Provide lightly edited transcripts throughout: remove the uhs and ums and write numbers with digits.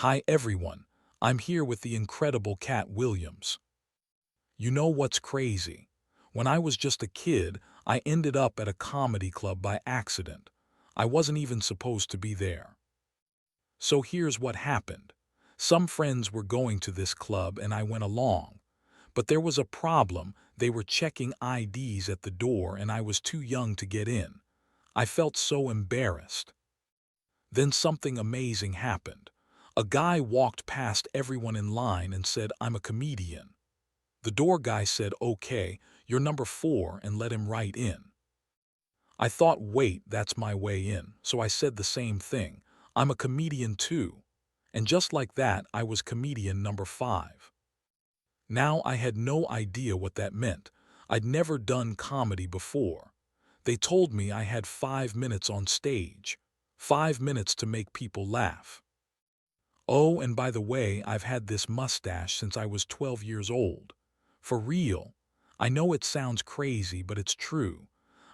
Hi everyone, I'm here with the incredible Katt Williams. You know what's crazy? When I was just a kid, I ended up at a comedy club by accident. I wasn't even supposed to be there. So here's what happened. Some friends were going to this club and I went along. But there was a problem. They were checking IDs at the door and I was too young to get in. I felt so embarrassed. Then something amazing happened. A guy walked past everyone in line and said, "I'm a comedian." The door guy said, "Okay, you're number 4," and let him right in. I thought, wait, that's my way in. So I said the same thing. "I'm a comedian too." And just like that, I was comedian number 5. Now I had no idea what that meant. I'd never done comedy before. They told me I had 5 minutes on stage. 5 minutes to make people laugh. Oh, and by the way, I've had this mustache since I was 12 years old. For real. I know it sounds crazy, but it's true.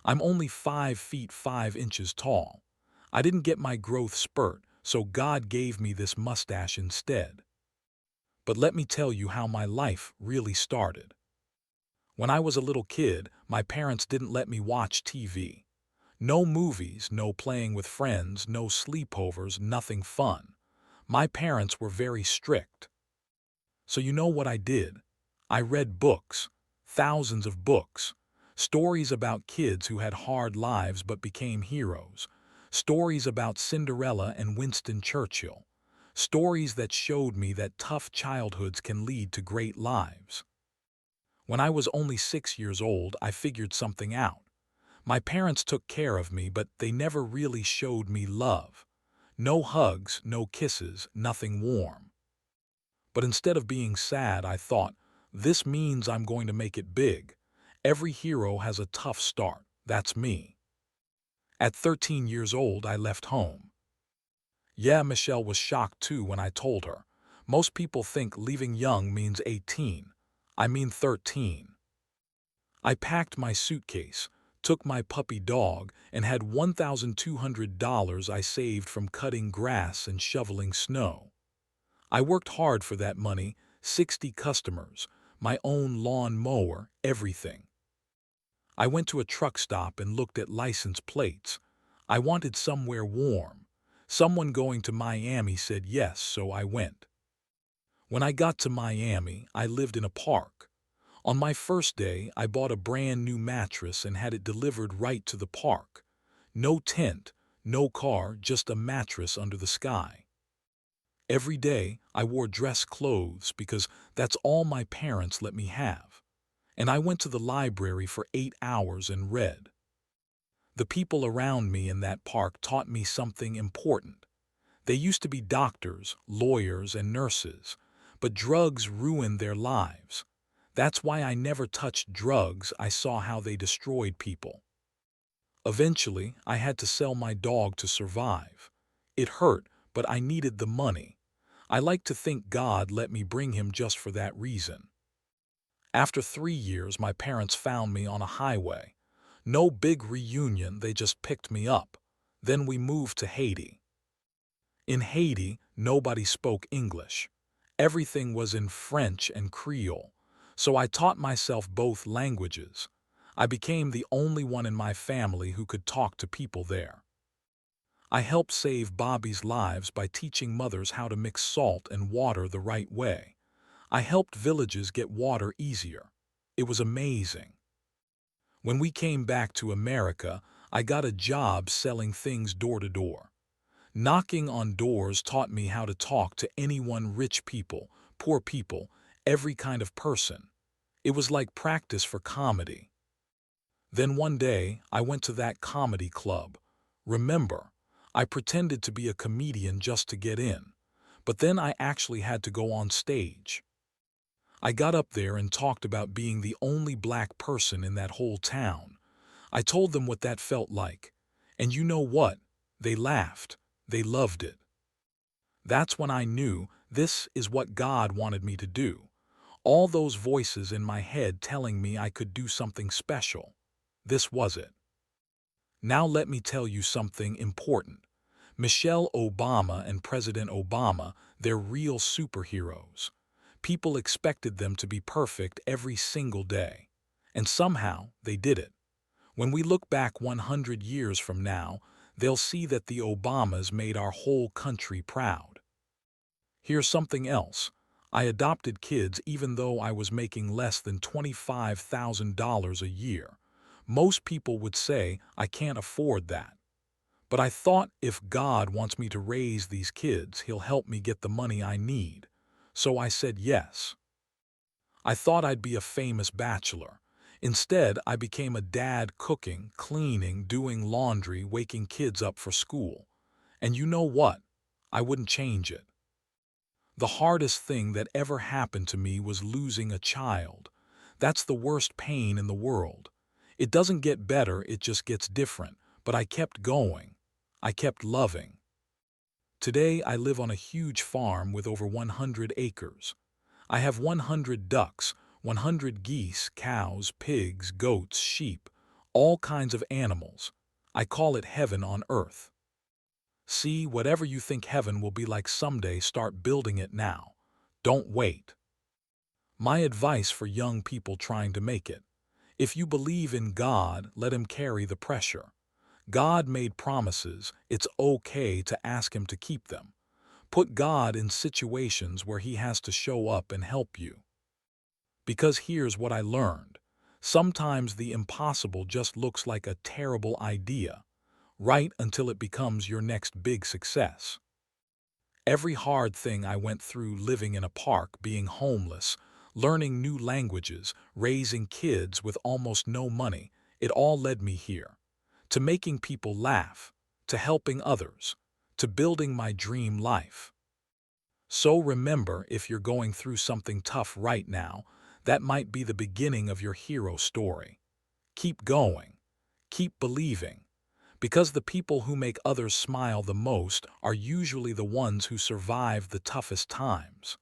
I'm only 5 feet 5 inches tall. I didn't get my growth spurt, so God gave me this mustache instead. But let me tell you how my life really started. When I was a little kid, my parents didn't let me watch TV. No movies, no playing with friends, no sleepovers, nothing fun. My parents were very strict. So you know what I did? I read books, thousands of books, stories about kids who had hard lives but became heroes, stories about Cinderella and Winston Churchill, stories that showed me that tough childhoods can lead to great lives. When I was only 6 years old, I figured something out. My parents took care of me, but they never really showed me love. No hugs, no kisses, nothing warm. But instead of being sad, I thought, this means I'm going to make it big. Every hero has a tough start. That's me. At 13 years old, I left home. Yeah, Michelle was shocked too when I told her. Most people think leaving young means 18. I mean 13. I packed my suitcase, took my puppy dog, and had $1,200 I saved from cutting grass and shoveling snow. I worked hard for that money, 60 customers, my own lawn mower, everything. I went to a truck stop and looked at license plates. I wanted somewhere warm. Someone going to Miami said yes, so I went. When I got to Miami, I lived in a park. On my first day, I bought a brand new mattress and had it delivered right to the park. No tent, no car, just a mattress under the sky. Every day, I wore dress clothes because that's all my parents let me have. And I went to the library for 8 hours and read. The people around me in that park taught me something important. They used to be doctors, lawyers, and nurses, but drugs ruined their lives. That's why I never touched drugs. I saw how they destroyed people. Eventually, I had to sell my dog to survive. It hurt, but I needed the money. I like to think God let me bring him just for that reason. After 3 years, my parents found me on a highway. No big reunion, they just picked me up. Then we moved to Haiti. In Haiti, nobody spoke English. Everything was in French and Creole. So I taught myself both languages. I became the only one in my family who could talk to people there. I helped save Bobby's lives by teaching mothers how to mix salt and water the right way. I helped villages get water easier. It was amazing. When we came back to America, I got a job selling things door to door. Knocking on doors taught me how to talk to anyone, rich people, poor people, every kind of person. It was like practice for comedy. Then one day, I went to that comedy club. Remember, I pretended to be a comedian just to get in. But then I actually had to go on stage. I got up there and talked about being the only black person in that whole town. I told them what that felt like. And you know what? They laughed. They loved it. That's when I knew this is what God wanted me to do. All those voices in my head telling me I could do something special. This was it. Now let me tell you something important. Michelle Obama and President Obama, they're real superheroes. People expected them to be perfect every single day. And somehow, they did it. When we look back 100 years from now, they'll see that the Obamas made our whole country proud. Here's something else. I adopted kids even though I was making less than $25,000 a year. Most people would say I can't afford that. But I thought if God wants me to raise these kids, he'll help me get the money I need. So I said yes. I thought I'd be a famous bachelor. Instead, I became a dad cooking, cleaning, doing laundry, waking kids up for school. And you know what? I wouldn't change it. The hardest thing that ever happened to me was losing a child. That's the worst pain in the world. It doesn't get better, it just gets different. But I kept going. I kept loving. Today, I live on a huge farm with over 100 acres. I have 100 ducks, 100 geese, cows, pigs, goats, sheep, all kinds of animals. I call it heaven on earth. See, whatever you think heaven will be like someday, start building it now. Don't wait. My advice for young people trying to make it: if you believe in God, let him carry the pressure. God made promises, it's okay to ask him to keep them. Put God in situations where he has to show up and help you. Because here's what I learned. Sometimes the impossible just looks like a terrible idea, right until it becomes your next big success. Every hard thing I went through, living in a park, being homeless, learning new languages, raising kids with almost no money, it all led me here. To making people laugh, to helping others, to building my dream life. So remember, if you're going through something tough right now, that might be the beginning of your hero story. Keep going. Keep believing. Because the people who make others smile the most are usually the ones who survive the toughest times.